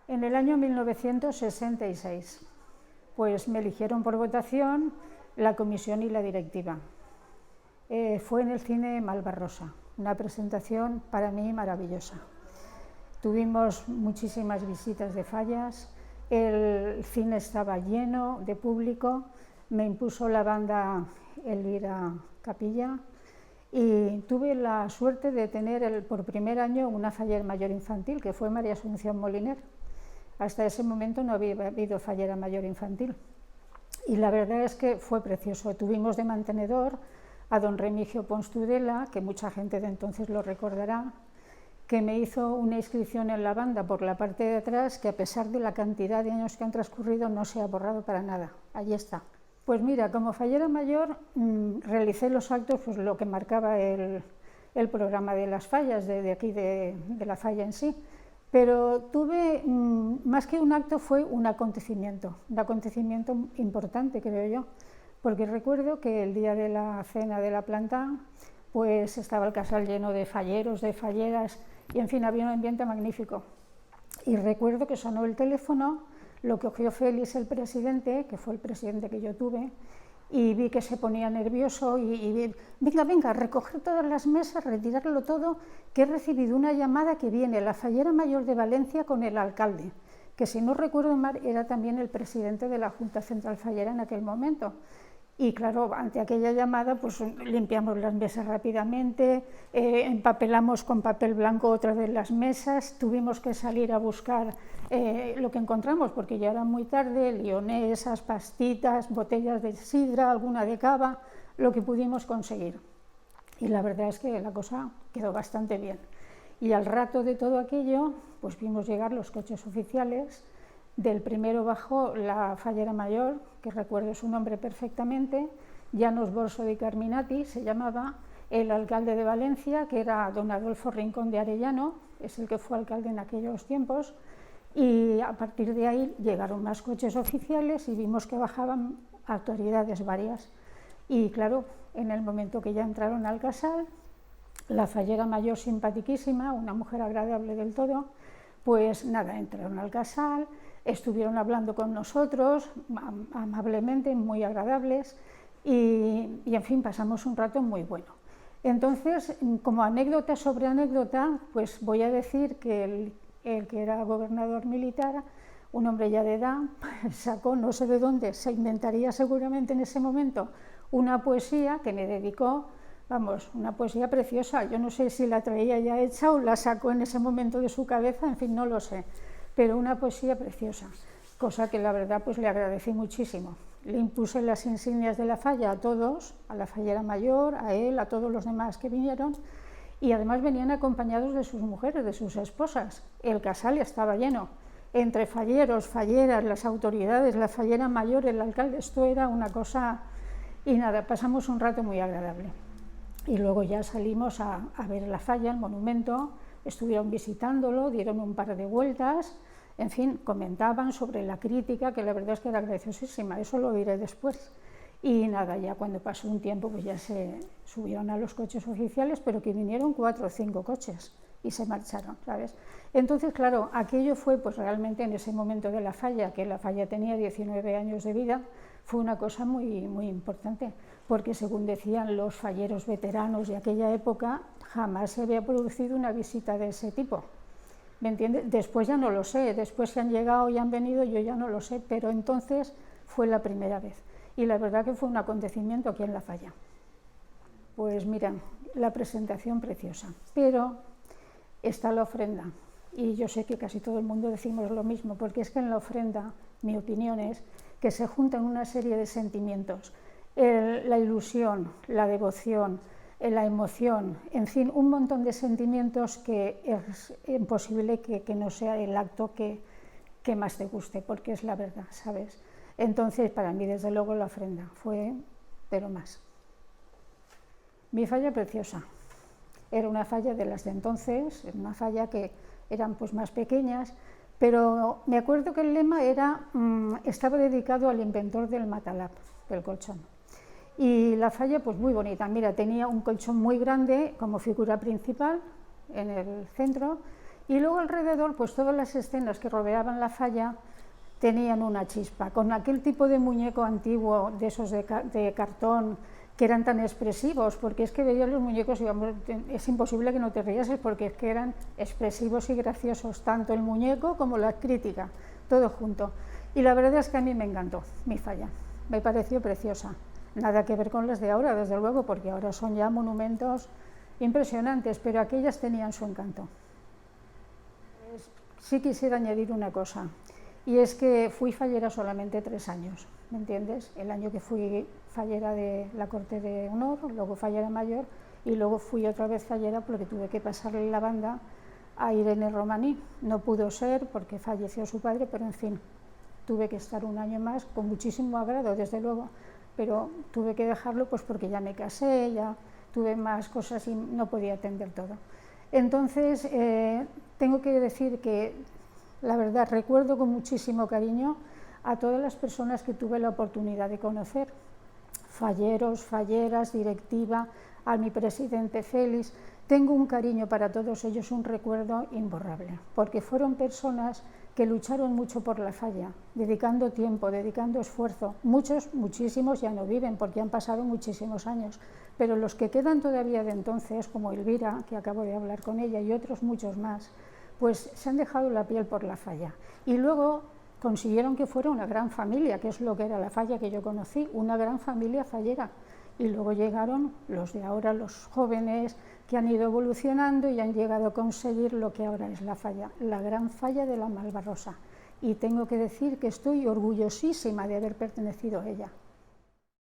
En el año 1966, pues me eligieron por votación la comisión y la directiva. Fue en el cine Malvarrosa, una presentación para mí maravillosa. Tuvimos muchísimas visitas de Fallas, el cine estaba lleno de público, me impuso la banda Elvira Capilla y tuve la suerte de tener por primer año una fallera mayor infantil, que fue María Asunción Moliner. Hasta ese momento no había habido fallera mayor infantil. Y la verdad es que fue precioso. Tuvimos de mantenedor a don Remigio Pons Tudela, que mucha gente de entonces lo recordará, que me hizo una inscripción en la banda por la parte de atrás, que a pesar de la cantidad de años que han transcurrido no se ha borrado para nada. Allí está. Pues mira, como fallera mayor realicé los actos, pues lo que marcaba el programa de las fallas, de aquí de la falla en sí. Pero tuve, más que un acto, fue un acontecimiento importante, creo yo, porque recuerdo que el día de la cena de la planta, pues estaba el casal lleno de falleros, de falleras, y en fin, había un ambiente magnífico. Y recuerdo que sonó el teléfono, lo cogió Félix, el presidente, que fue el presidente que yo tuve, y vi que se ponía nervioso y venga, recoger todas las mesas, retirarlo todo, que he recibido una llamada que viene la fallera mayor de Valencia con el alcalde, que si no recuerdo mal era también el presidente de la Junta Central Fallera en aquel momento. Y claro, ante aquella llamada pues limpiamos las mesas rápidamente, empapelamos con papel blanco otra vez las mesas, tuvimos que salir a buscar lo que encontramos porque ya era muy tarde, lionesas, pastitas, botellas de sidra, alguna de cava, lo que pudimos conseguir. Y la verdad es que la cosa quedó bastante bien. Y al rato de todo aquello, pues vimos llegar los coches oficiales. Del primero bajó la fallera mayor, que recuerdo su nombre perfectamente, Llanos Borso de Carminati se llamaba, el alcalde de Valencia, que era don Adolfo Rincón de Arellano, es el que fue alcalde en aquellos tiempos, y a partir de ahí llegaron más coches oficiales y vimos que bajaban autoridades varias. Y claro, en el momento que ya entraron al casal, la fallera mayor simpaticísima, una mujer agradable del todo, pues nada, entraron al casal, estuvieron hablando con nosotros amablemente, muy agradables y en fin, pasamos un rato muy bueno. Entonces, como anécdota sobre anécdota, pues voy a decir que el que era gobernador militar, un hombre ya de edad, sacó no sé de dónde, se inventaría seguramente en ese momento una poesía que me dedicó, vamos, una poesía preciosa. Yo no sé si la traía ya hecha o la sacó en ese momento de su cabeza, en fin, no lo sé, pero una poesía preciosa, cosa que la verdad pues le agradecí muchísimo. Le impuse las insignias de la falla a todos, a la fallera mayor, a él, a todos los demás que vinieron, y además venían acompañados de sus mujeres, de sus esposas. El casal estaba lleno, entre falleros, falleras, las autoridades, la fallera mayor, el alcalde, esto era una cosa... Y nada, pasamos un rato muy agradable. Y luego ya salimos a ver la falla, el monumento, estuvieron visitándolo, dieron un par de vueltas, en fin, comentaban sobre la crítica, que la verdad es que era graciosísima, eso lo diré después. Y nada, ya cuando pasó un tiempo, pues ya se subieron a los coches oficiales, pero que vinieron 4 o 5 coches y se marcharon, ¿sabes? Entonces, claro, aquello fue pues realmente en ese momento de la falla, que la falla tenía 19 años de vida, fue una cosa muy, muy importante, porque según decían los falleros veteranos de aquella época, jamás se había producido una visita de ese tipo. ¿Me entiendes? Después ya no lo sé, después que han llegado y han venido yo ya no lo sé, pero entonces fue la primera vez. Y la verdad que fue un acontecimiento aquí en la falla. Pues mira, la presentación preciosa, pero está la ofrenda. Y yo sé que casi todo el mundo decimos lo mismo, porque es que en la ofrenda, mi opinión es que se juntan una serie de sentimientos, la ilusión, la devoción, la emoción, en fin, un montón de sentimientos que es imposible que no sea el acto que más te guste, porque es la verdad, ¿sabes? Entonces, para mí, desde luego, la ofrenda fue, pero más. Mi falla preciosa. Era una falla de las de entonces, una falla que eran pues más pequeñas, pero me acuerdo que el lema estaba dedicado al inventor del Matalab, del colchón. Y la falla pues muy bonita, mira, tenía un colchón muy grande como figura principal en el centro Y luego alrededor, pues todas las escenas que rodeaban la falla tenían una chispa, con aquel tipo de muñeco antiguo, de esos de cartón, que eran tan expresivos, porque es que veía los muñecos y vamos, es imposible que no te riases, porque es que eran expresivos y graciosos, tanto el muñeco como la crítica, todo junto. Y la verdad es que a mí me encantó mi falla, me pareció preciosa. Nada que ver con las de ahora, desde luego, porque ahora son ya monumentos impresionantes, pero aquellas tenían su encanto. Sí quisiera añadir una cosa, y es que fui fallera solamente 3 años, ¿me entiendes? El año que fui fallera de la Corte de Honor, luego fallera mayor, y luego fui otra vez fallera porque tuve que pasarle la banda a Irene Romaní. No pudo ser porque falleció su padre, pero en fin, tuve que estar un año más, con muchísimo agrado, desde luego, pero tuve que dejarlo pues porque ya me casé, ya tuve más cosas y no podía atender todo. Entonces, tengo que decir que, la verdad, recuerdo con muchísimo cariño a todas las personas que tuve la oportunidad de conocer, falleros, falleras, directiva, a mi presidente Félix. Tengo un cariño para todos ellos, un recuerdo imborrable, porque fueron personas que lucharon mucho por la falla, dedicando tiempo, dedicando esfuerzo. Muchos, muchísimos ya no viven porque han pasado muchísimos años, pero los que quedan todavía de entonces, como Elvira, que acabo de hablar con ella, y otros muchos más, pues se han dejado la piel por la falla. Y luego consiguieron que fuera una gran familia, que es lo que era la falla que yo conocí, una gran familia fallera. Y luego llegaron los de ahora, los jóvenes, que han ido evolucionando y han llegado a conseguir lo que ahora es la falla, la gran falla de la Malvarrosa. Y tengo que decir que estoy orgullosísima de haber pertenecido a ella.